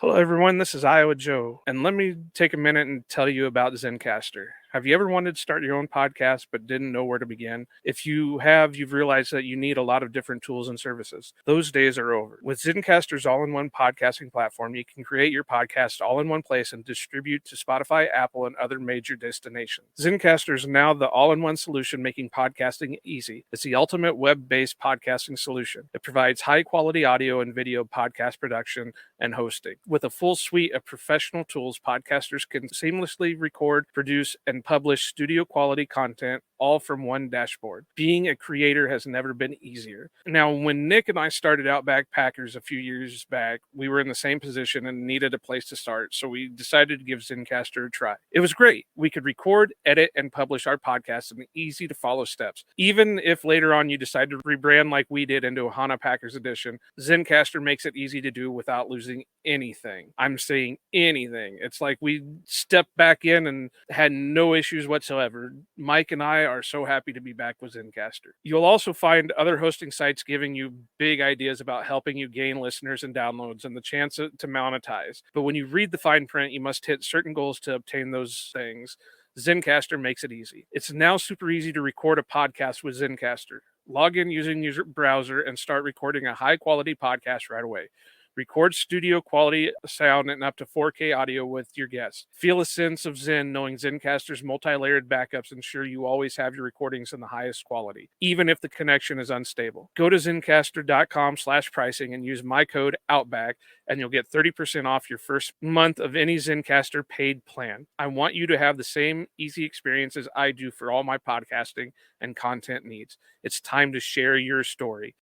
Hello, everyone. This is Iowa Joe, and let me take a minute and tell you about Zencaster. Have you ever wanted to start your own podcast but didn't know where to begin? If you have, you've realized that you need a lot of different tools and services. Those days are over. With Zencaster's all-in-one podcasting platform, you can create your podcast all in one place and distribute to Spotify, Apple, and other major destinations. Zencaster is now the all-in-one solution making podcasting easy. It's the ultimate web-based podcasting solution. It provides high-quality audio and video podcast production and hosting. With a full suite of professional tools, podcasters can seamlessly record, produce, and publish studio quality content all from one dashboard. Being a creator has never been easier. Now, when Nick and I started out Backpackers a few years back, we were in the same position and needed a place to start, so we decided to give Zencastr a try. It was great. We could record, edit, and publish our podcast in easy to follow steps. Even if later on you decide to rebrand like we did into Ohana Packers Edition, Zencastr makes it easy to do without losing anything. I'm saying anything. It's like we stepped back in and had no issues whatsoever. Mike and I are so happy to be back with Zencastr. You'll also find other hosting sites giving you big ideas about helping you gain listeners and downloads and the chance to monetize. But when you read the fine print, you must hit certain goals to obtain those things. Zencastr makes it easy. It's now super easy to record a podcast with Zencastr. Log in using your browser and start recording a high-quality podcast right away. Record studio quality sound and up to 4K audio with your guests. Feel a sense of zen knowing Zencastr's multi-layered backups ensure you always have your recordings in the highest quality, even if the connection is unstable. Go to zencastr.com/pricing and use my code OUTBACK and you'll get 30% off your first month of any Zencastr paid plan. I want you to have the same easy experience as I do for all my podcasting and content needs. It's time to share your story.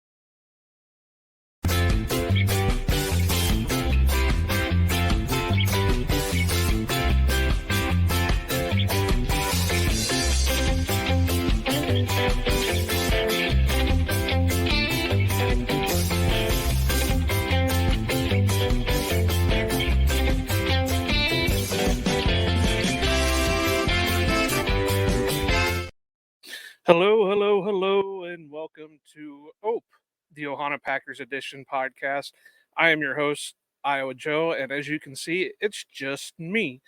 Hello, and welcome to OPE, the Ohana Packers Edition podcast. I am your host, Iowa Joe, and as you can see, it's just me.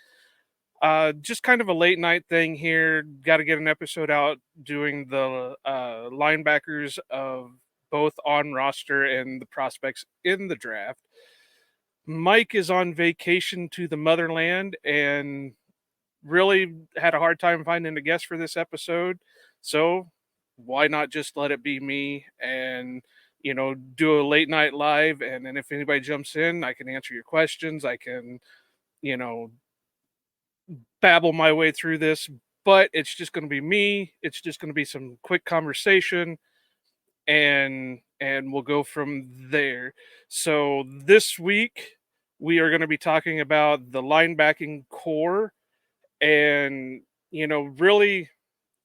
Just kind of a late night thing here. Got to get an episode out doing the linebackers of both on roster and the prospects in the draft. Mike is on vacation to the motherland and really had a hard time finding a guest for this episode. So why not just let it be me and, do a late night live. And then if anybody jumps in, I can answer your questions. I can, babble my way through this, but it's just going to be me. It's just going to be some quick conversation and we'll go from there. So this week we are going to be talking about the linebacking core and, really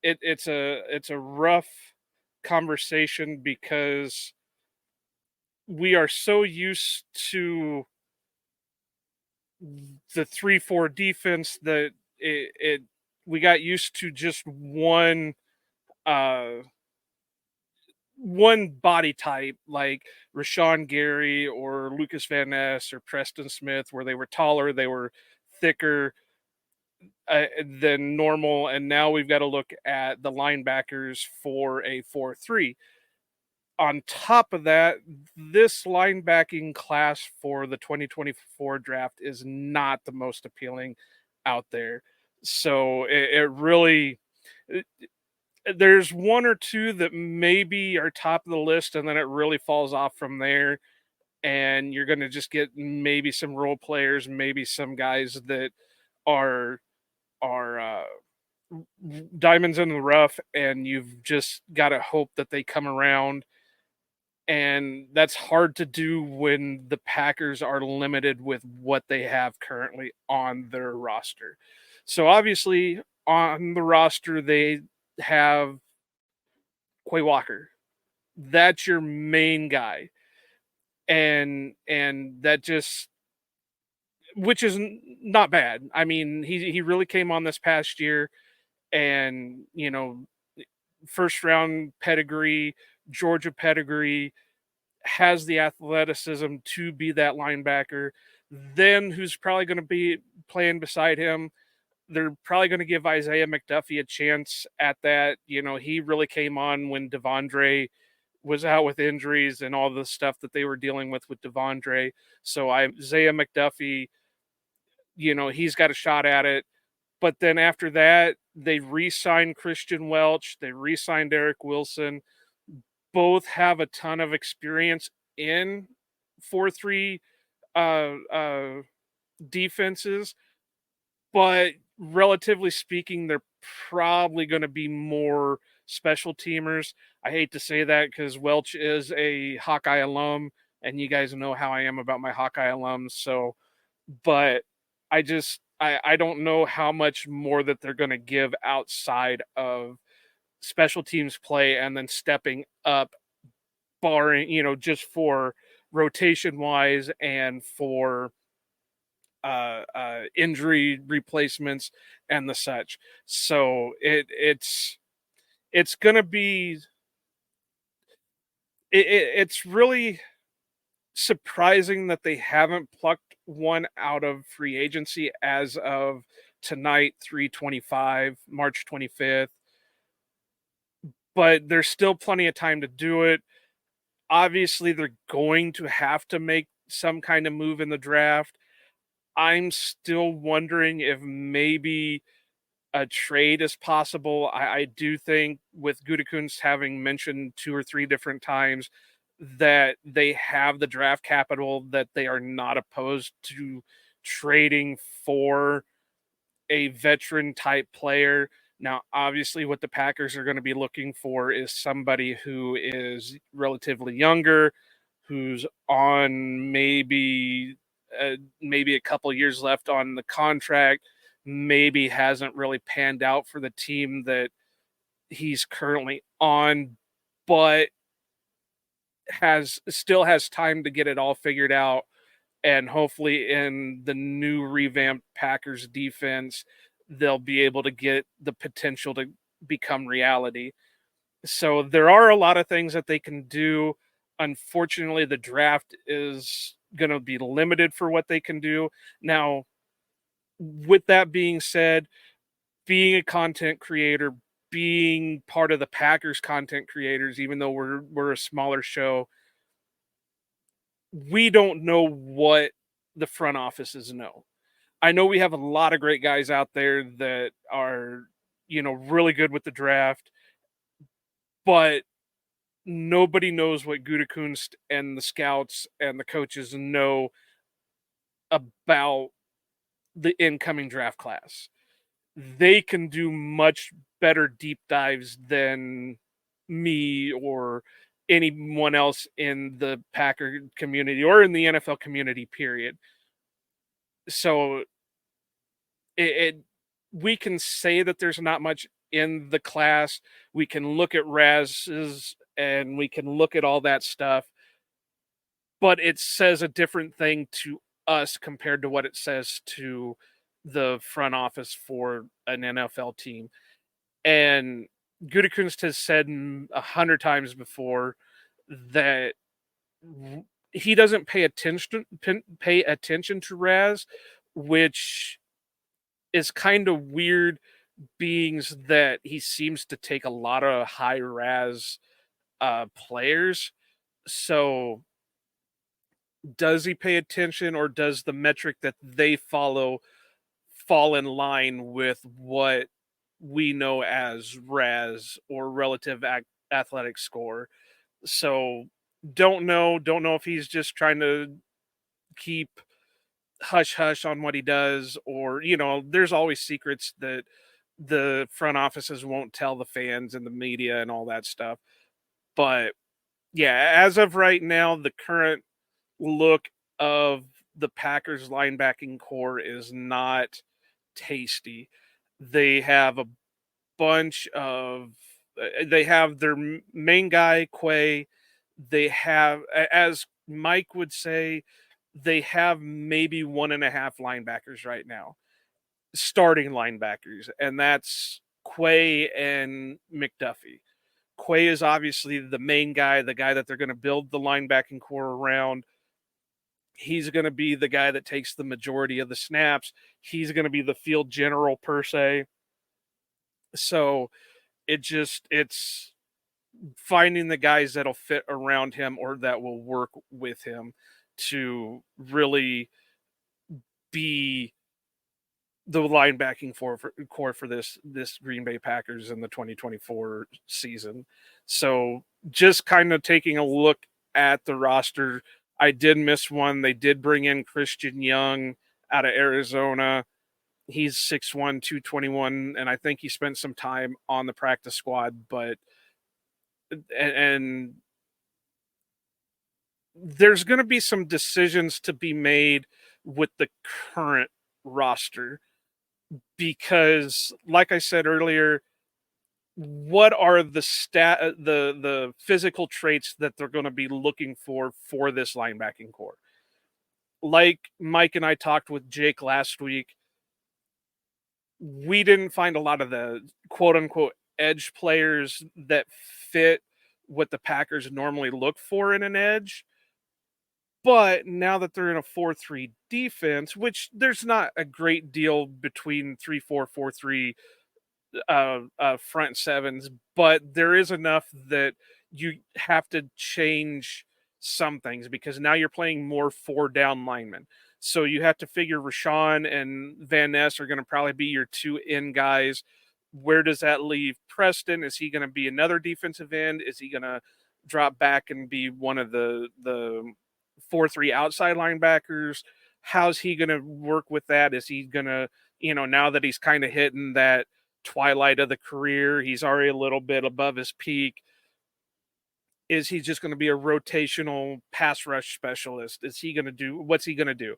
it's a rough conversation because we are so used to the 3-4 defense that we got used to just one body type like Rashawn Gary or Lucas Van Ness or Preston Smith, where they were taller, they were thicker than normal, and now we've got to look at the linebackers for a 4-3. On top of that, this linebacking class for the 2024 draft is not the most appealing out there. So it really, there's one or two that maybe are top of the list, and then it really falls off from there. And you're going to just get maybe some role players, maybe some guys that are diamonds in the rough, and you've just got to hope that they come around. And that's hard to do when the Packers are limited with what they have currently on their roster. So obviously on the roster, they have Quay Walker. That's your main guy. And that just, which is not bad. I mean, he really came on this past year and, first round pedigree, Georgia pedigree, has the athleticism to be that linebacker. Then who's probably going to be playing beside him? They're probably going to give Isaiah McDuffie a chance at that. He really came on when Devondre was out with injuries and all the stuff that they were dealing with Devondre. So Isaiah McDuffie, he's got a shot at it. But then after that, they re-signed Christian Welch. They re-signed Eric Wilson. Both have a ton of experience in 4-3 defenses, but relatively speaking, they're probably going to be more special teamers. I hate to say that because Welch is a Hawkeye alum, and you guys know how I am about my Hawkeye alums. So, but I don't know how much more that they're going to give outside of special teams play and then stepping up, barring, just for rotation wise and for injury replacements and the such. So it's gonna be it's really surprising that they haven't plucked one out of free agency as of tonight, 3/25, March 25th. But there's still plenty of time to do it. Obviously, they're going to have to make some kind of move in the draft. I'm still wondering if maybe a trade is possible. I do think with Gutekunst having mentioned 2 or 3 different times that they have the draft capital, that they are not opposed to trading for a veteran type player. Now, obviously, what the Packers are going to be looking for is somebody who is relatively younger, who's on maybe a couple years left on the contract, maybe hasn't really panned out for the team that he's currently on, but still has time to get it all figured out. And hopefully in the new revamped Packers defense, they'll be able to get the potential to become reality. So there are a lot of things that they can do. Unfortunately, the draft is going to be limited for what they can do. Now, with that being said, being a content creator, being part of the Packers content creators, even though we're a smaller show, we don't know what the front offices know. I know we have a lot of great guys out there that are, really good with the draft, but nobody knows what Gutekunst and the scouts and the coaches know about the incoming draft class. They can do much better deep dives than me or anyone else in the Packer community or in the NFL community, period. So we can say that there's not much in the class. We can look at Raz's and we can look at all that stuff, but it says a different thing to us compared to what it says to the front office for an NFL team. And Gutekunst has said 100 times before that he doesn't pay attention to Raz, which is kind of weird, being that he seems to take a lot of high Raz players. So does he pay attention, or does the metric that they follow fall in line with what we know as Raz or relative athletic score? So don't know if he's just trying to keep hush hush on what he does, or there's always secrets that the front offices won't tell the fans and the media and all that stuff. But yeah, as of right now, the current look of the Packers linebacking core is not tasty. They have a bunch of they have their main guy Quay. They have, as Mike would say, they have maybe 1.5 linebackers right now, starting linebackers, and that's Quay and McDuffie. Quay is obviously the main guy, the guy that they're going to build the linebacking core around. He's going to be the guy that takes the majority of the snaps. He's going to be the field general per se. So it's finding the guys that'll fit around him or that will work with him to really be the linebacking core for this Green Bay Packers in the 2024 season. So just kind of taking a look at the roster, I did miss one. They did bring in Christian Young out of Arizona. He's 6'1", 221, and I think he spent some time on the practice squad, but and there's going to be some decisions to be made with the current roster because, like I said earlier, what are the physical traits that they're going to be looking for this linebacking core? Like Mike and I talked with Jake last week, we didn't find a lot of the quote unquote edge players that fit what the Packers normally look for in an edge. But now that they're in a 4-3 defense, which there's not a great deal between 3-4, 4-3 front sevens, but there is enough that you have to change some things because now you're playing more 4-down linemen. So you have to figure Rashawn and Van Ness are going to probably be your 2 in guys. Where does that leave Preston? Is he going to be another defensive end? Is he going to drop back and be one of the 4-3 outside linebackers? How's he going to work with that? Is he going to, now that he's kind of hitting that twilight of the career, he's already a little bit above his peak, is he just going to be a rotational pass rush specialist? What's he going to do?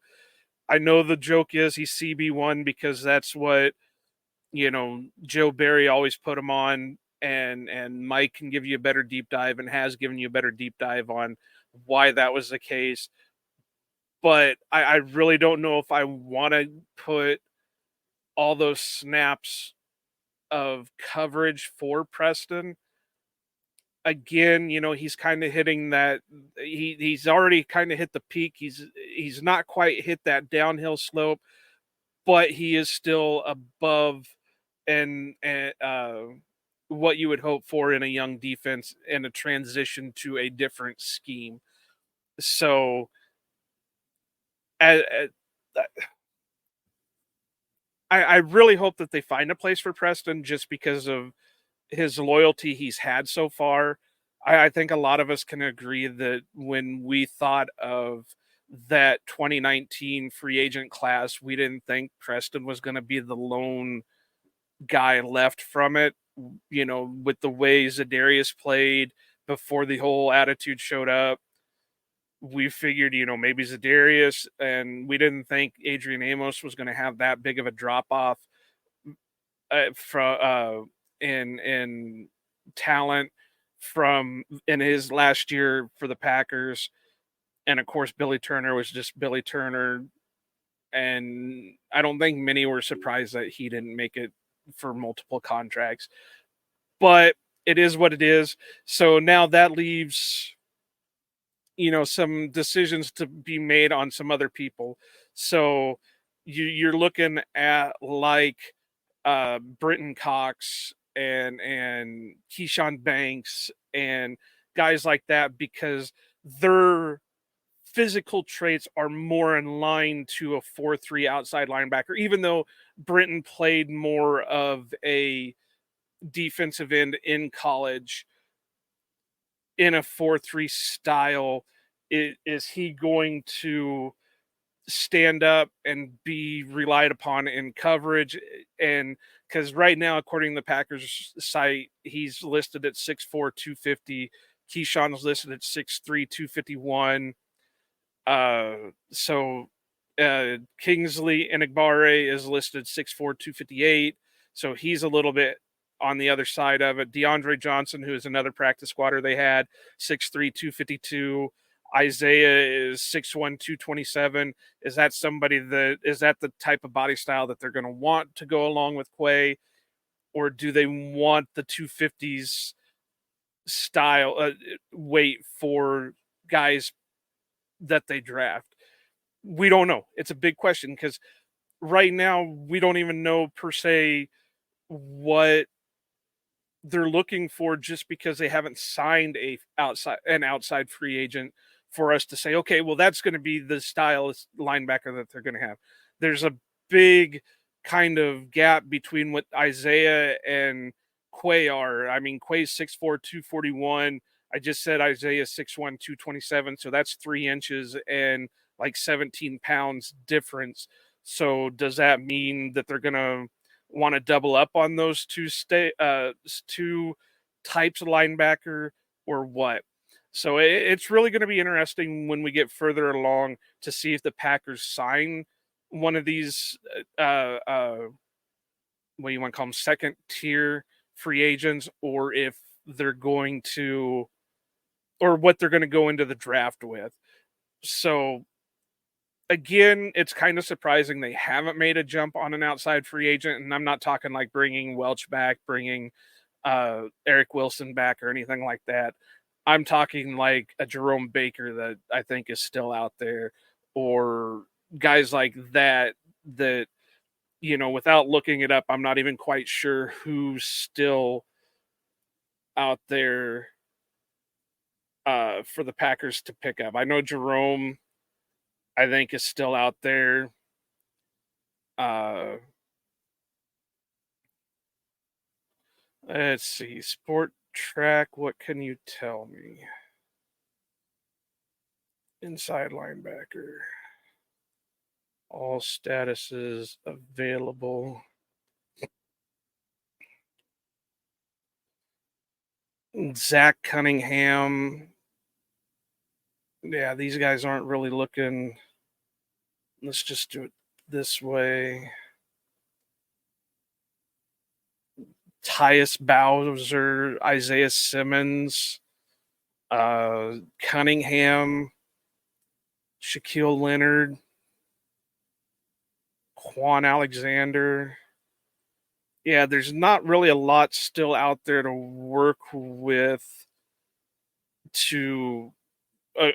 I know the joke is he's CB1 because that's what, Joe Barry always put him on, and Mike can give you a better deep dive and has given you a better deep dive on why that was the case. But I really don't know if I want to put all those snaps of coverage for Preston. Again, he's kind of hitting that. He's already kind of hit the peak. He's not quite hit that downhill slope, but he is still above and what you would hope for in a young defense and a transition to a different scheme. So, I really hope that they find a place for Preston just because of his loyalty he's had so far. I think a lot of us can agree that when we thought of that 2019 free agent class, we didn't think Preston was going to be the lone guy left from it. With the way Za'Darius played before the whole attitude showed up, we figured, maybe Za'Darius, and we didn't think Adrian Amos was going to have that big of a drop off in talent from in his last year for the Packers. And of course, Billy Turner was just Billy Turner. And I don't think many were surprised that he didn't make it for multiple contracts. But it is what it is. So now that leaves, some decisions to be made on some other people. So you're looking at like Britton Cox and Keyshawn Banks and guys like that because their physical traits are more in line to a 4-3 outside linebacker, even though Britton played more of a defensive end in college in a 4-3 style. Is he going to stand up and be relied upon in coverage? And because right now, according to the Packers site, he's listed at 6'4", 250. Keyshawn's listed at 6'3", 251. Kingsley Enagbare is listed 6'4", 258. So he's a little bit on the other side of it. DeAndre Johnson, who is another practice squatter they had, 6'3", 252. Isaiah is 6'1", 227. Is that the type of body style that they're going to want to go along with Quay? Or do they want the 250s style weight for guys that they draft? we don't know. It's a big question because right now we don't even know per se what they're looking for, just because they haven't signed an outside free agent for us to say, okay, well, that's going to be the style linebacker that they're going to have. There's a big kind of gap between what Isaiah and Quay are. I mean, Quay's 6'4", 241. I just said Isaiah 6'1", 227. So that's 3 inches and like 17 pounds difference. So does that mean that they're going to want to double up on those two types of linebacker, or what? So it's really going to be interesting when we get further along to see if the Packers sign one of these what do you want to call them, second tier free agents, or if they're going to, or what they're going to go into the draft with. So again, it's kind of surprising they haven't made a jump on an outside free agent, and I'm not talking like bringing Welch back, bringing Eric Wilson back, or anything like that. I'm talking like a Jerome Baker that I think is still out there, or guys like that. That, without looking it up, I'm not even quite sure who's still out there for the Packers to pick up. I know Jerome, I think, is still out there. Uh, let's see. Sport Track, what can you tell me? Inside linebacker. All statuses available. Zach Cunningham. Yeah, these guys aren't really looking. Let's just do it this way. Tyus Bowser, Isaiah Simmons, Cunningham, Shaquille Leonard, Quan Alexander. Yeah, there's not really a lot still out there to work with, to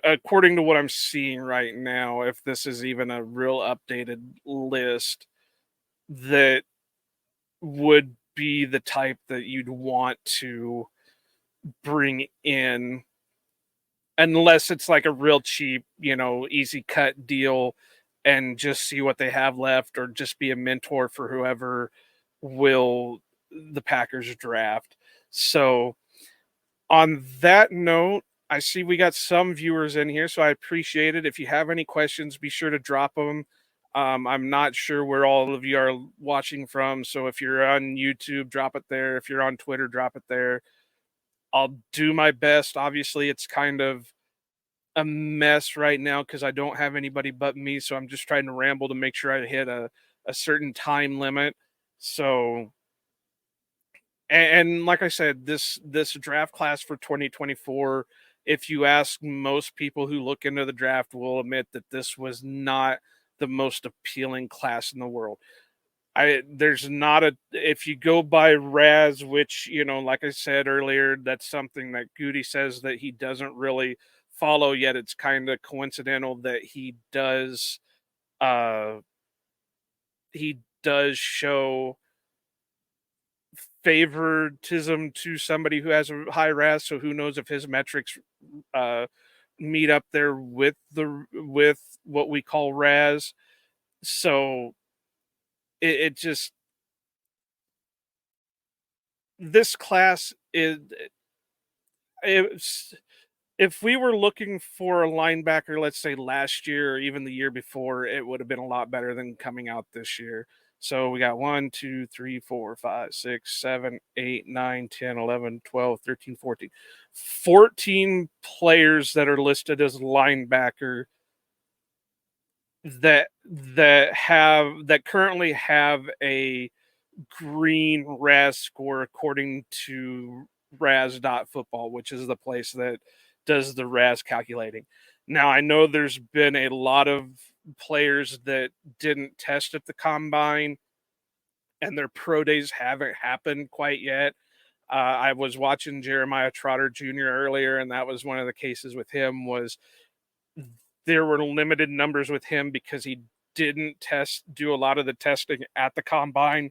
according to what I'm seeing right now, if this is even a real updated list, that would be the type that you'd want to bring in, unless it's like a real cheap, easy cut deal, and just see what they have left, or just be a mentor for whoever will the Packers draft. So on that note, I see we got some viewers in here, so I appreciate it. If you have any questions, be sure to drop them. I'm not sure where all of you are watching from, so if you're on YouTube, drop it there. If you're on Twitter, drop it there. I'll do my best. Obviously, it's kind of a mess right now because I don't have anybody but me, so I'm just trying to ramble to make sure I hit a certain time limit. So, and like I said, this draft class for 2024, if you ask most people who look into the draft, will admit that this was not the most appealing class in the world. There's not a, if you go by Raz, which, like I said earlier, that's something that Goody says that he doesn't really follow yet. It's kind of coincidental that he does show favoritism to somebody who has a high Raz. So who knows if his metrics meet up there with what we call Raz. So it just, this class is, if we were looking for a linebacker, let's say last year or even the year before, it would have been a lot better than coming out this year. So we got 1, 2, 3, 4, 5, 6, 7, 8, 9, 10, 11, 12, 13, 14. 14 players that are listed as linebacker that currently have a green Raz score according to Raz.football, which is the place that does the Raz calculating. Now, I know there's been a lot of players that didn't test at the combine and their pro days haven't happened quite yet. I was watching Jeremiah Trotter Jr. earlier, and that was one of the cases with him. Was there were limited numbers with him because he didn't do a lot of the testing at the combine.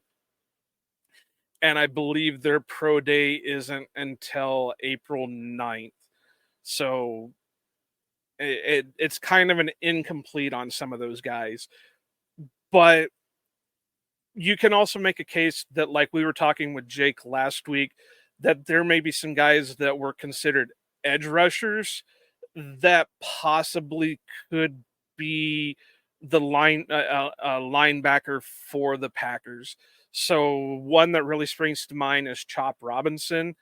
And I believe their pro day isn't until April 9th. So it's kind of an incomplete on some of those guys. But you can also make a case that, like we were talking with Jake last week, that there may be some guys that were considered edge rushers that possibly could be the linebacker for the Packers. So one that really springs to mind is Chop Robinson.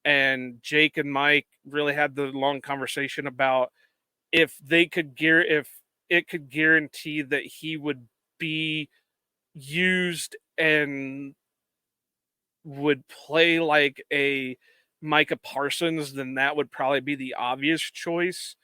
And Jake and Mike really had the long conversation about if it could guarantee that he would be used and would play like a Micah Parsons, then that would probably be the obvious choice.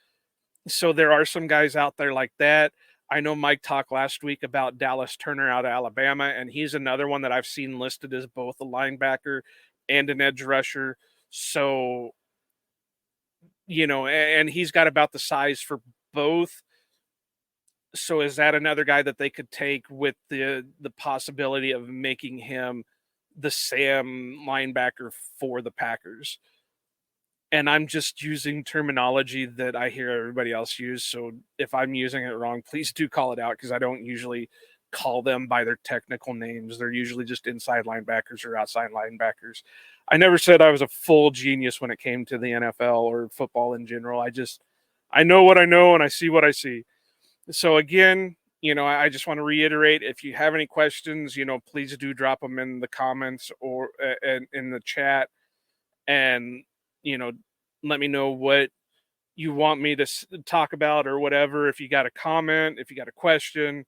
So there are some guys out there like that. I know Mike talked last week about Dallas Turner out of Alabama, and he's another one that I've seen listed as both a linebacker and an edge rusher. So, and he's got about the size for both. So is that another guy that they could take with the possibility of making him the Sam linebacker for the Packers? And I'm just using terminology that I hear everybody else use. So if I'm using it wrong, please do call it out, because I don't usually call them by their technical names. They're usually just inside linebackers or outside linebackers. I never said I was a full genius when it came to the NFL or football in general. I know what I know and I see what I see. So again, I just want to reiterate, if you have any questions, please do drop them in the comments or in the chat, and let me know what you want me to talk about or whatever. If you got a comment, if you got a question,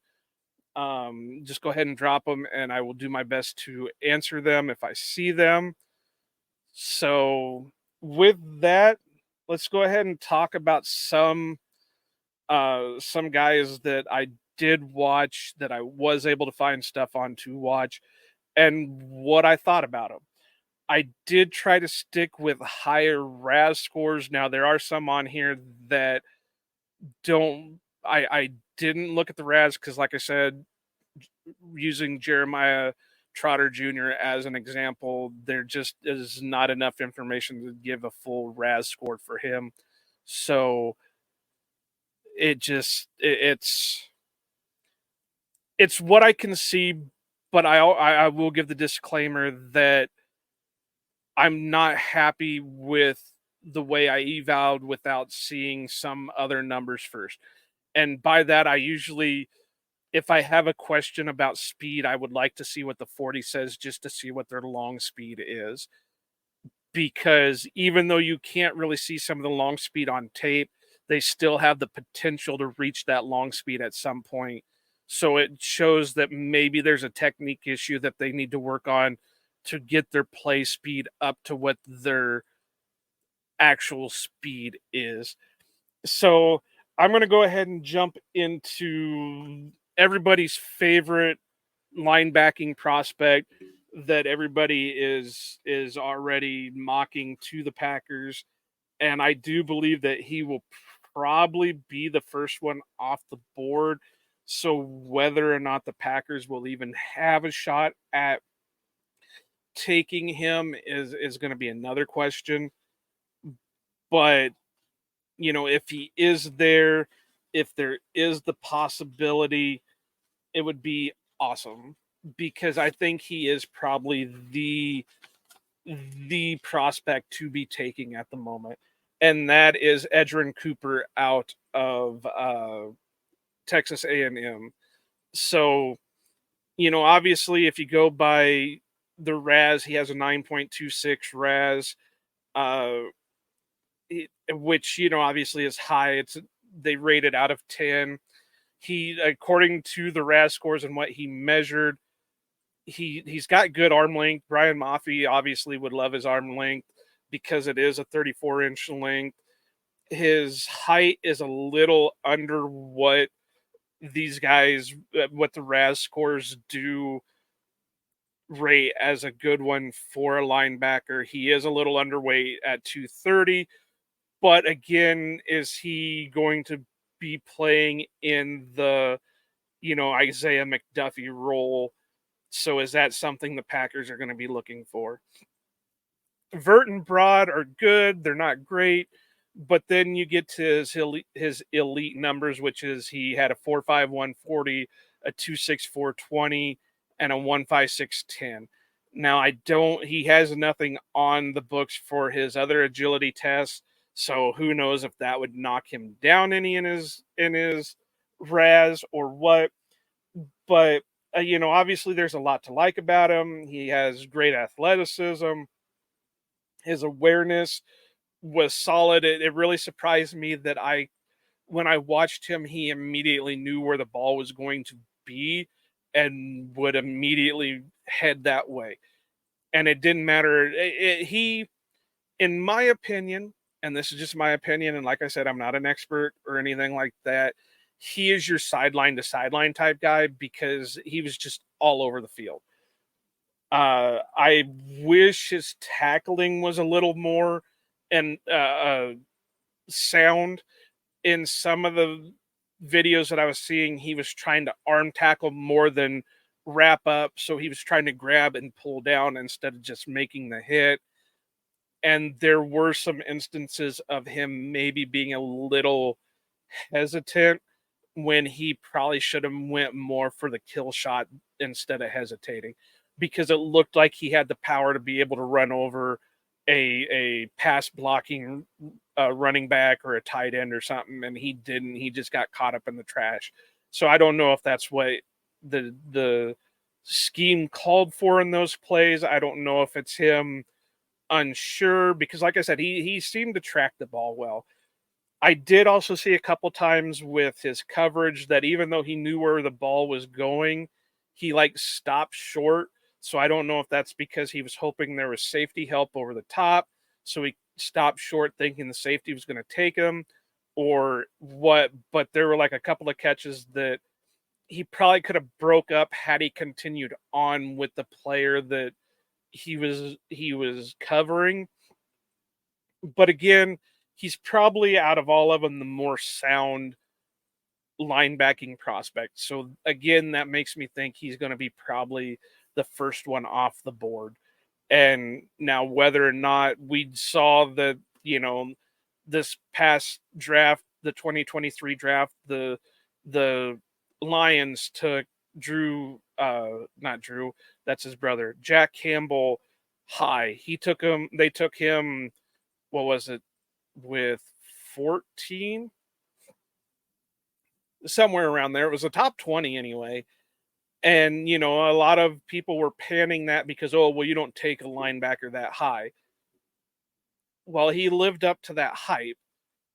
just go ahead and drop them, and I will do my best to answer them if I see them. So with that, let's go ahead and talk about some guys that I did watch, that I was able to find stuff on to watch, and what I thought about them. I did try to stick with higher RAS scores. Now, there are some on here that I didn't look at the RAS because, like I said, using Jeremiah Trotter Jr. as an example, there just is not enough information to give a full RAS score for him. So it's what I can see, but I will give the disclaimer that I'm not happy with the way I eval'd without seeing some other numbers first. And by that, I usually, if I have a question about speed, I would like to see what the 40 says, just to see what their long speed is. Because even though you can't really see some of the long speed on tape, they still have the potential to reach that long speed at some point. So it shows that maybe there's a technique issue that they need to work on to get their play speed up to what their actual speed is. So I'm going to go ahead and jump into everybody's favorite linebacking prospect that everybody is already mocking to the Packers. And I do believe that he will probably be the first one off the board. So whether or not the Packers will even have a shot at taking him is going to be another question. But if he is there, if there is the possibility, it would be awesome, because I think he is probably the prospect to be taking at the moment, and that is Edgerrin Cooper out of Texas A&M. So obviously, if you go by the RAS, he has a 9.26 RAS, which obviously is high. They rate it out of 10. He, according to the RAS scores and what he measured, he's got good arm length. Brian Maffey obviously would love his arm length because it is a 34-inch length. His height is a little under what these guys, what the RAS scores do rate as a good one for a linebacker. He is a little underweight at 230, but again, is he going to be playing in the, Isaiah McDuffie role. So is that something the Packers are going to be looking for? Vert and Broad are good. They're not great. But then you get to his elite numbers, which is he had a 4.5 140, a 2.6 420, and a 1.56 10. Now he has nothing on the books for his other agility tests, so who knows if that would knock him down any in his RAS or what. But obviously there's a lot to like about him. He has great athleticism. His awareness was solid. It really surprised me that when I watched him, he immediately knew where the ball was going to be and would immediately head that way. And it didn't matter. He, in my opinion, and this is just my opinion, and like I said, I'm not an expert or anything like that, he is your sideline to sideline type guy because he was just all over the field. I wish his tackling was a little more and sound. In some of the videos that I was seeing, he was trying to arm tackle more than wrap up. So he was trying to grab and pull down instead of just making the hit. And there were some instances of him maybe being a little hesitant when he probably should have went more for the kill shot instead of hesitating, because it looked like he had the power to be able to run over a pass blocking running back or a tight end or something, and he didn't. He just got caught up in the trash. So I don't know if that's what the scheme called for in those plays. I don't know if it's him unsure, because like I said, he seemed to track the ball well. I did also see a couple times with his coverage that even though he knew where the ball was going, he stopped short. So I don't know if that's because he was hoping there was safety help over the top, so he stopped short thinking the safety was going to take him, or what. But there were a couple of catches that he probably could have broke up had he continued on with the player that he was covering. But again, he's probably out of all of them the more sound linebacking prospect. So again, that makes me think he's going to be probably the first one off the board. And now whether or not we saw that, this past draft, the 2023 draft, the Lions took not Drew, that's his brother, Jack Campbell high. They took him, what was it, with 14? Somewhere around there. It was a top 20 anyway. And, a lot of people were panning that because, oh, well, you don't take a linebacker that high. Well, he lived up to that hype.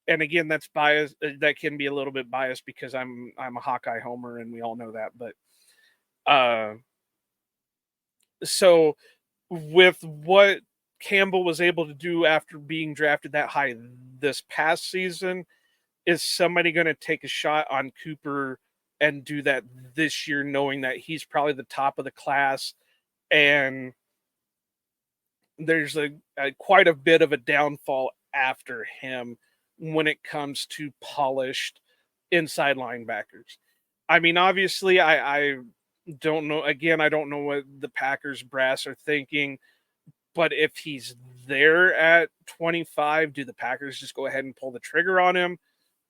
And again, that's biased. That can be a little bit biased because I'm a Hawkeye homer, and we all know that. But so with what Campbell was able to do after being drafted that high this past season, is somebody going to take a shot on Cooper and do that this year, knowing that he's probably the top of the class, and there's quite a bit of a downfall after him when it comes to polished inside linebackers? I mean, obviously, I don't know. Again, I don't know what the Packers brass are thinking, but if he's there at 25, do the Packers just go ahead and pull the trigger on him?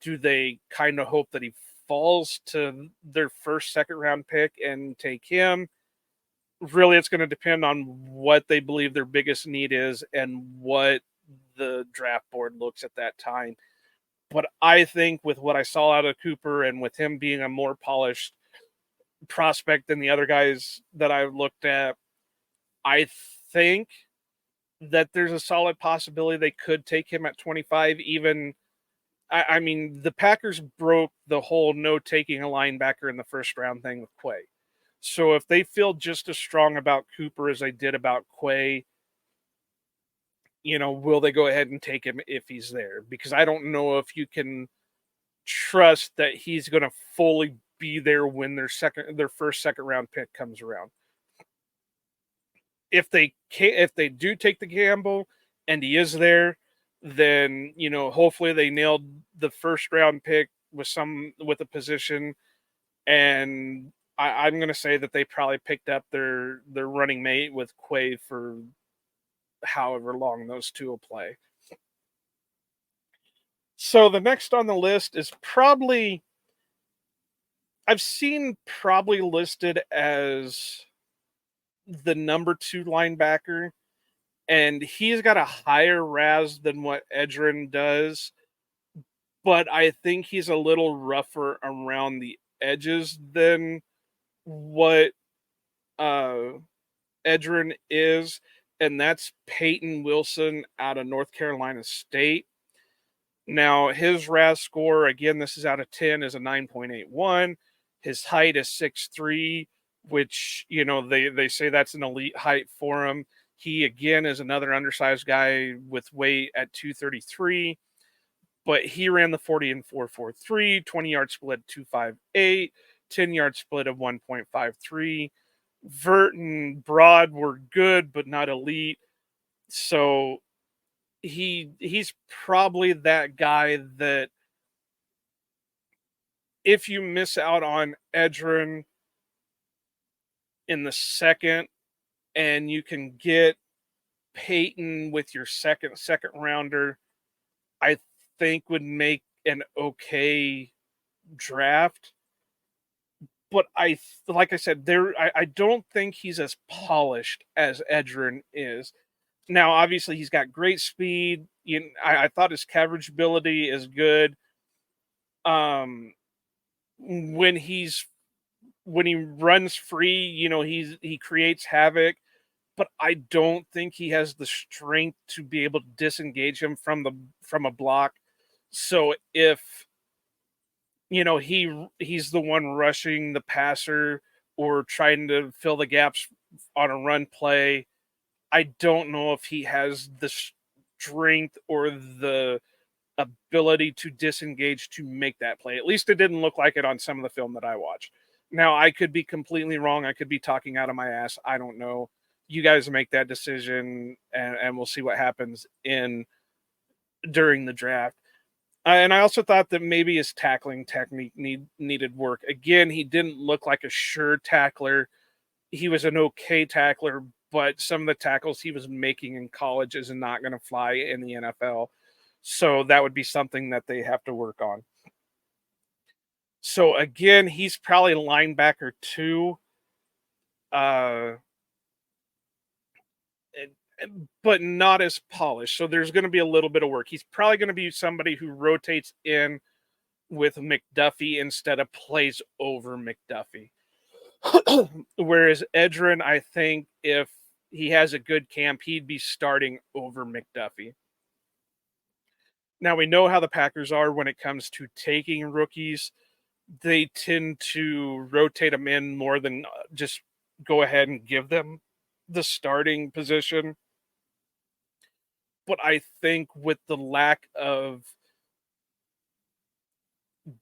Do they kind of hope that he falls to their first, second round pick and take him? Really, it's going to depend on what they believe their biggest need is and what the draft board looks at that time. But I think with what I saw out of Cooper and with him being a more polished prospect than the other guys that I've looked at, I think that there's a solid possibility they could take him at 25. Even, I mean, the Packers broke the whole no taking a linebacker in the first round thing with Quay. So if they feel just as strong about Cooper as they did about Quay, will they go ahead and take him if he's there? Because I don't know if you can trust that he's going to fully be there when their first second round pick comes around. If they do take the gamble and he is there, then hopefully they nailed the first round pick with a position, and I'm going to say that they probably picked up their running mate with Quay for however long those two will play. So the next on the list is probably I've seen probably listed as the number 2 linebacker, and he's got a higher RAS than what Edgerrin does, but I think he's a little rougher around the edges than what uh, Edgerrin is, and that's Peyton Wilson out of North Carolina State. Now, his RAS score, again, this is out of 10, is a 9.81. His height is 6'3", which, they say that's an elite height for him. He, again, is another undersized guy with weight at 233, but he ran the 40 and 4.43, 20-yard split 2.58, 10-yard split of 1.53. Vert and Broad were good, but not elite. So he's probably that guy that if you miss out on Edgerrin in the second and you can get Peyton with your second rounder, I think would make an okay draft. But like I said, I don't think he's as polished as Edgerrin is. Now, obviously, he's got great speed. I thought his coverage ability is good. When he runs free, he creates havoc. But I don't think he has the strength to be able to disengage him from a block. So if he's the one rushing the passer or trying to fill the gaps on a run play, I don't know if he has the strength or the ability to disengage to make that play. At least it didn't look like it on some of the film that I watched. Now, I could be completely wrong. I could be talking out of my ass. I don't know. You guys make that decision, and we'll see what happens during the draft. And I also thought that maybe his tackling technique needed work. Again, he didn't look like a sure tackler. He was an okay tackler, but some of the tackles he was making in college is not going to fly in the NFL. So that would be something that they have to work on. So again, he's probably linebacker 2. But not as polished. So there's going to be a little bit of work. He's probably going to be somebody who rotates in with McDuffie instead of plays over McDuffie. Whereas Edgerrin, I think if he has a good camp, he'd be starting over McDuffie. Now, we know how the Packers are when it comes to taking rookies. They tend to rotate them in more than just go ahead and give them the starting position. But I think with the lack of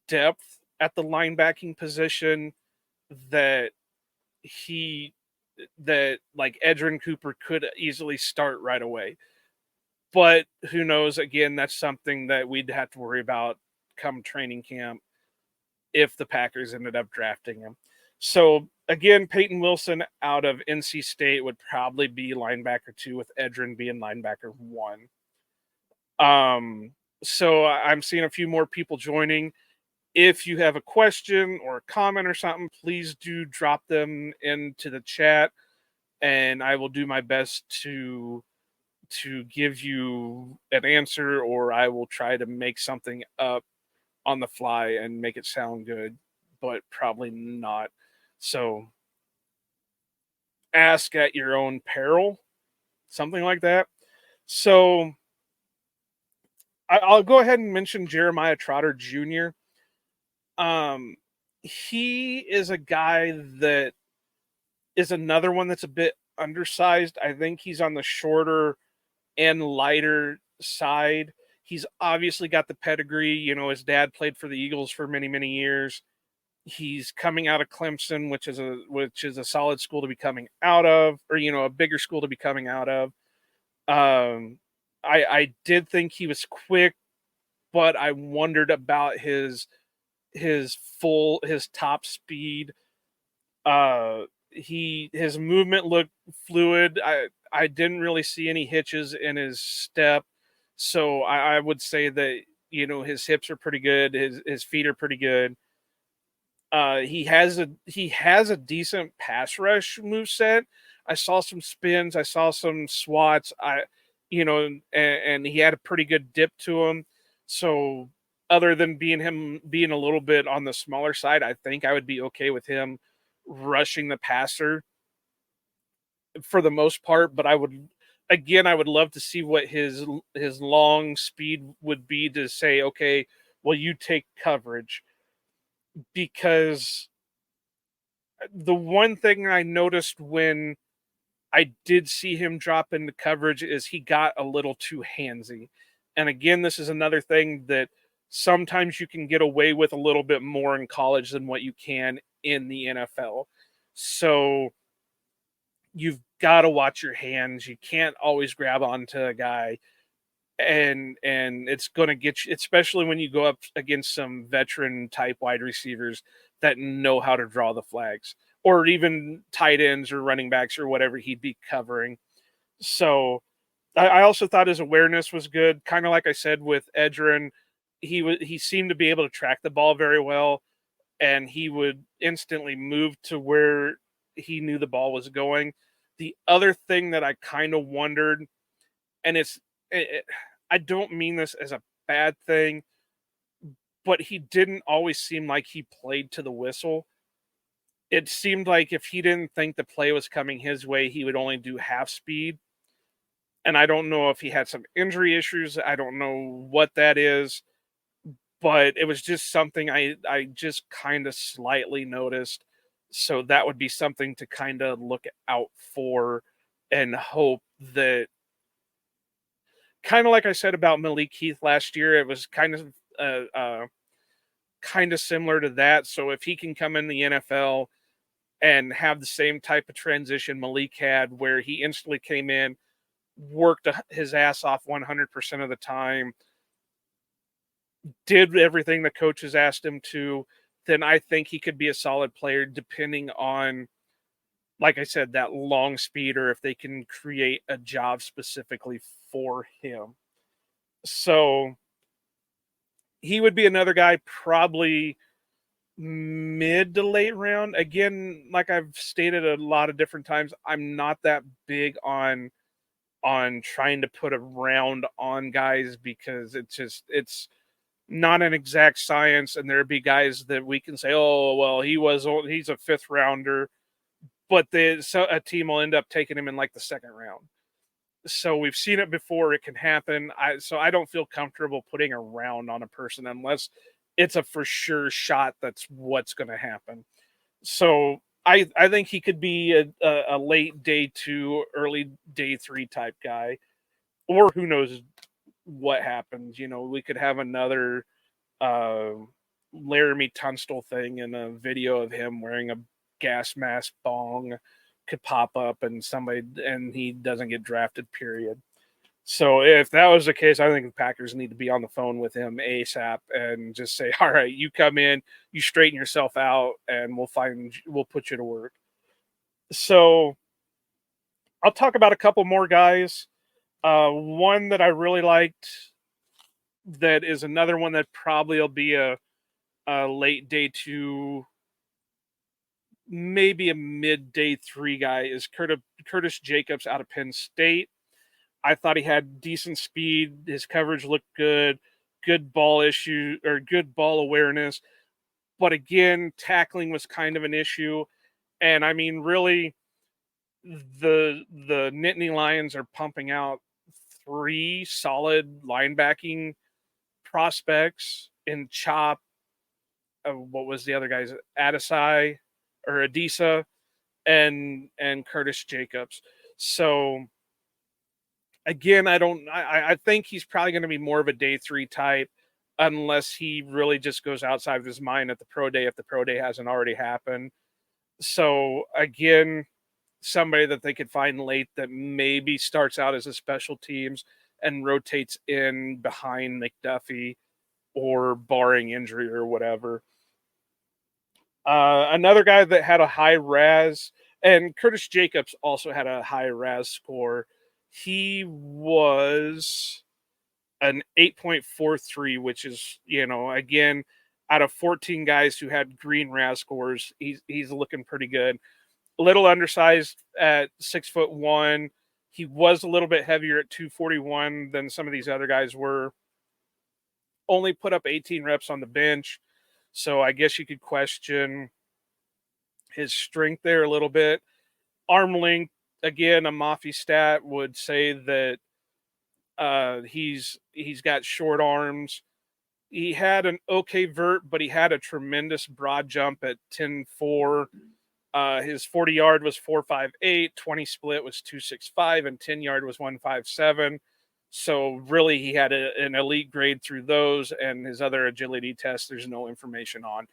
depth at the linebacking position, that Edgerrin Cooper could easily start right away. But who knows? Again, that's something that we'd have to worry about come training camp if the Packers ended up drafting him. So again, Peyton Wilson out of NC State would probably be linebacker 2, with Edgerrin being linebacker 1. So I'm seeing a few more people joining. If you have a question or a comment or something, please do drop them into the chat, and I will do my best to give you an answer, or I will try to make something up on the fly and make it sound good, but probably not. So ask at your own peril, something like that. So I'll go ahead and mention Jeremiah Trotter Jr. He is a guy that is another one that's a bit undersized. I think he's on the shorter and lighter side. He's obviously got the pedigree. His dad played for the Eagles for many, many years. He's coming out of Clemson, which is a solid school to be coming out of, or a bigger school to be coming out of. I did think he was quick, but I wondered about his his top speed. His movement looked fluid. I didn't really see any hitches in his step, so I would say that his hips are pretty good. His feet are pretty good. He has a decent pass rush moveset. I saw some spins. I saw some swats. And he had a pretty good dip to him. So other than being a little bit on the smaller side, I think I would be okay with him rushing the passer for the most part. But I would love to see what his long speed would be to say, okay, well, you take coverage. Because the one thing I noticed when I did see him drop into coverage is he got a little too handsy. And again, this is another thing that sometimes you can get away with a little bit more in college than what you can in the NFL. So you've got to watch your hands. You can't always grab onto a guy. And it's going to get you, especially when you go up against some veteran type wide receivers that know how to draw the flags, or even tight ends or running backs or whatever he'd be covering. So I also thought his awareness was good. Kind of like I said with Edgerrin, he seemed to be able to track the ball very well, and he would instantly move to where he knew the ball was going. The other thing that I kind of wondered, and I don't mean this as a bad thing, but he didn't always seem like he played to the whistle. It seemed like if he didn't think the play was coming his way, he would only do half speed. And I don't know if he had some injury issues. I don't know what that is, but it was just something I just kind of slightly noticed. So that would be something to kind of look out for and hope that, kind of like I said about Malik Heath last year, it was kind of similar to that. So if he can come in the NFL and have the same type of transition Malik had, where he instantly came in, worked his ass off 100% of the time, did everything the coaches asked him to, then I think he could be a solid player, depending on, like I said, that long speed, or if they can create a job specifically for him. So he would be another guy probably mid to late round. Again, like I've stated a lot of different times, I'm not that big on trying to put a round on guys, because it's not an exact science, and there'd be guys that we can say, oh well, he's a fifth rounder, but a team will end up taking him in like the second round. So we've seen it before. It can happen. I don't feel comfortable putting a round on a person unless it's a for sure shot that's what's going to happen. So I think he could be a late day 2, early day 3 type guy, or who knows what happens. We could have another Laramie Tunstall thing, and a video of him wearing a gas mask bong could pop up, and he doesn't get drafted, period. So if that was the case, I think the Packers need to be on the phone with him ASAP and just say, all right, you come in, you straighten yourself out, and we'll put you to work. So I'll talk about a couple more guys. One that I really liked, that is another one that probably will be a late day 2, maybe a mid day 3 guy, is Curtis Jacobs out of Penn State. I thought he had decent speed. His coverage looked good ball awareness. But again, tackling was kind of an issue. And I mean, really, the Nittany Lions are pumping out 3 solid linebacking prospects in Chop. What was the other guy's? Adisa and Curtis Jacobs. So again, I think he's probably going to be more of a day 3 type, unless he really just goes outside of his mind at the pro day, if the pro day hasn't already happened. So again, somebody that they could find late that maybe starts out as a special teams and rotates in behind McDuffie, or barring injury or whatever. Another guy that had a high RAS, and Curtis Jacobs also had a high RAS score. He was an 8.43, which is, again, out of 14 guys who had green RAS scores, he's looking pretty good. A little undersized at 6'1". He was a little bit heavier at 241 than some of these other guys were. Only put up 18 reps on the bench, so I guess you could question his strength there a little bit. Arm length, again, a Mafi stat would say that he's got short arms. He had an okay vert, but he had a tremendous broad jump at 10.4. His 40-yard was 4.58, 20 split was 2.65, and 10-yard was 1.57. So really, he had an elite grade through those, and his other agility tests, there's no information on.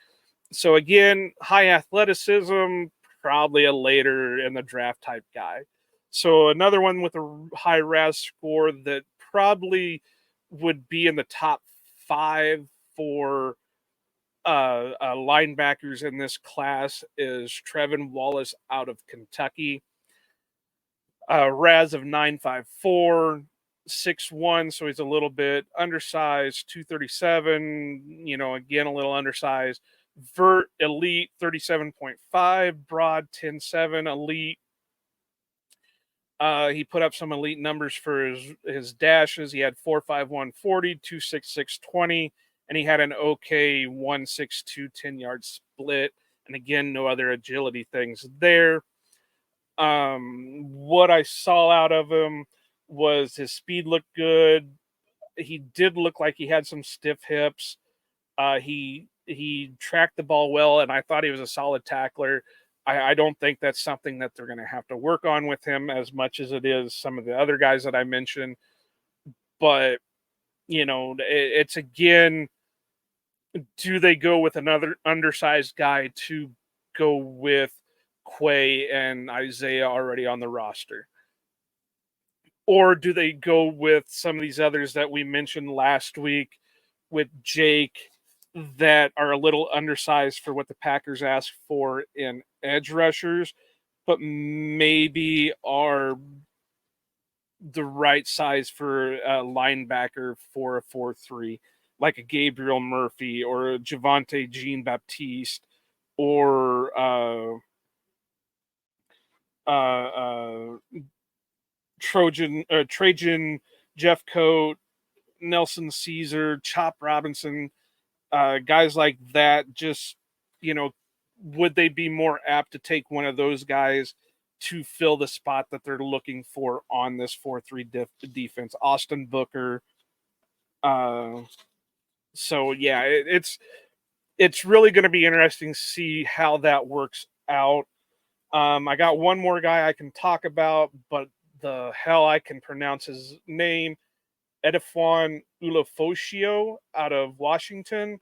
So again, high athleticism, probably a later in the draft type guy. So another one with a high RAS score that probably would be in the top 5 for linebackers in this class is Trevin Wallace out of Kentucky. RAS of 9.54, 6'1", so he's a little bit undersized, 237, again, a little undersized. Vert elite 37.5, broad 10.7, elite. He put up some elite numbers for his dashes. He had 4.51 40, 2.66 20, and he had an okay 1.62 10-yard split. And again, no other agility things there. What I saw out of him was his speed looked good. He did look like he had some stiff hips. He tracked the ball well, and I thought he was a solid tackler. I don't think that's something that they're going to have to work on with him as much as it is some of the other guys that I mentioned. But, it's again, do they go with another undersized guy to go with Quay and Isaiah already on the roster? Or do they go with some of these others that we mentioned last week with Jake that are a little undersized for what the Packers asked for in edge rushers, but maybe are the right size for a linebacker for a 4-3, like a Gabriel Murphy or a Javonte Jean-Baptiste or Trajan Jeffcoat, Nelson Caesar, Chop Robinson, guys like that. Just, would they be more apt to take one of those guys to fill the spot that they're looking for on this 4-3 defense? Austin Booker. So yeah, it's really going to be interesting to see how that works out. I got one more guy I can talk about, but the hell I can pronounce his name. Edifwan Ulofoshio out of Washington.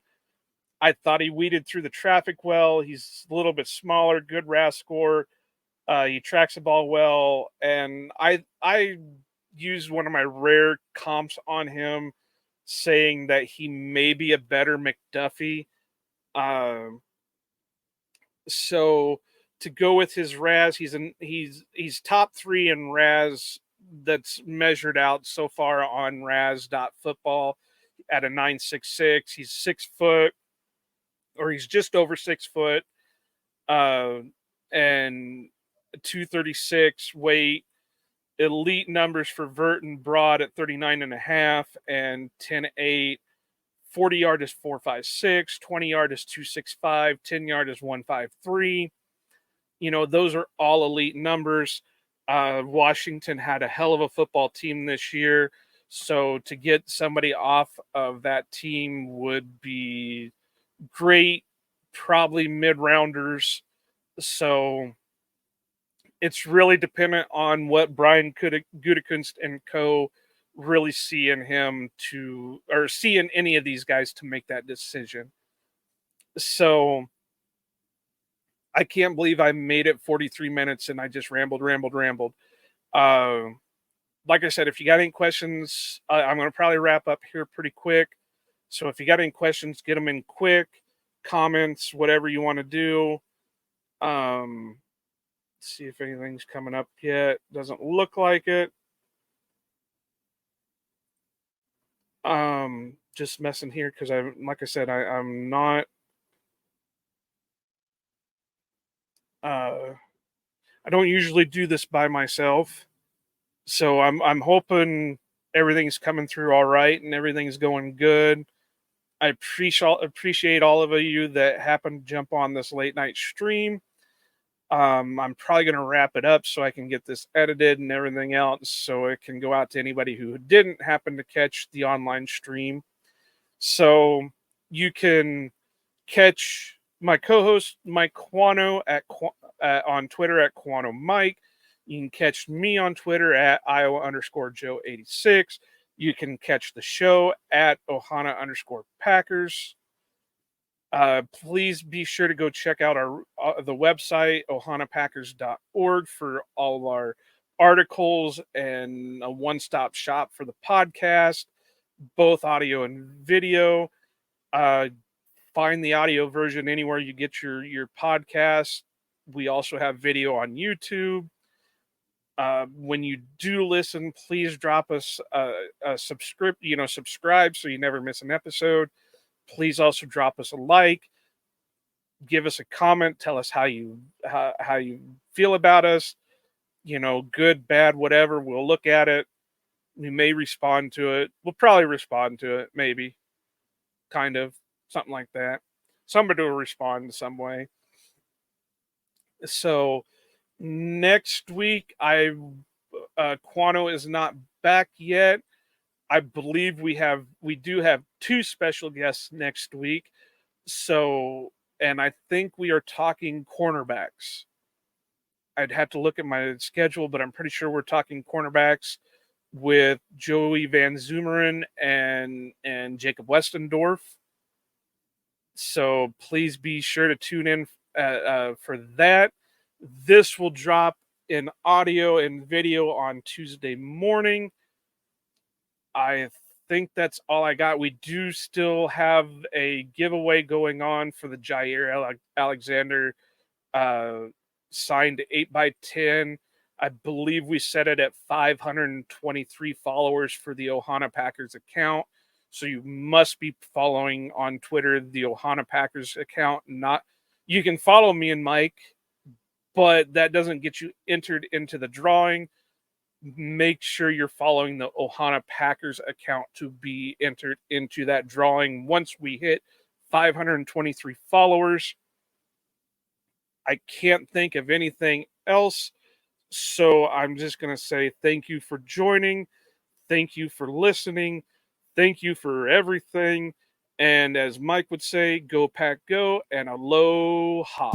I thought he weeded through the traffic well. He's a little bit smaller, good RAS score. He tracks the ball well, and I used one of my rare comps on him, saying that he may be a better McDuffie. So to go with his RAS, he's top 3 in RAS that's measured out so far on RAS.football at a 9.66. He's 6 foot, or he's just over 6 foot, and 236 weight. Elite numbers for vert and broad at 39.5 and 10.8. 40-yard is 4.56, 20-yard is 2.65, 10-yard is 1.53. Those are all elite numbers. Washington had a hell of a football team this year, so to get somebody off of that team would be great, probably mid-rounders. So it's really dependent on what Brian Gutekunst and co. really see in him or see in any of these guys to make that decision. So I can't believe I made it 43 minutes and I just rambled. Like I said, if you got any questions, I'm going to probably wrap up here pretty quick. So if you got any questions, get them in quick. comments, whatever you want to do. See if anything's coming up yet. Doesn't look like it. Just messing here because like I said, I'm not I don't usually do this by myself. So I'm hoping everything's coming through all right and everything's going good. I appreciate all of you that happened to jump on this late night stream. I'm probably going to wrap it up so I can get this edited and everything else so it can go out to anybody who didn't happen to catch the online stream. So you can catch my co-host Mike Quano on Twitter at Quano Mike. You can catch me on Twitter at Iowa_Joe86. You can catch the show at Ohana_Packers. Please be sure to go check out the website, ohanapackers.org, for all of our articles and a one-stop shop for the podcast, both audio and video. Find the audio version anywhere you get your podcast. We also have video on YouTube. When you do listen, please drop us a subscribe so you never miss an episode. Please also drop us a like, give us a comment, tell us how you feel about us, good, bad, whatever. We'll look at it. We may respond to it. We'll probably respond to it, maybe, kind of, something like that. Somebody will respond in some way. So next week, Quano is not back yet. I believe we do have 2 special guests next week. So, and I think we are talking cornerbacks. I'd have to look at my schedule, but I'm pretty sure we're talking cornerbacks with Joey Van Zumeren and Jacob Westendorf. So please be sure to tune in for that. This will drop in audio and video on Tuesday morning. I think that's all I got. We do still have a giveaway going on for the Jair Alexander signed 8x10. I believe we set it at 523 followers for the Ohana Packers account. So you must be following on Twitter the Ohana Packers account. You can follow me and Mike, but that doesn't get you entered into the drawing. Make sure you're following the Ohana Packers account to be entered into that drawing once we hit 523 followers. I can't think of anything else, so I'm just going to say thank you for joining. Thank you for listening. Thank you for everything. And as Mike would say, go Pack Go and aloha.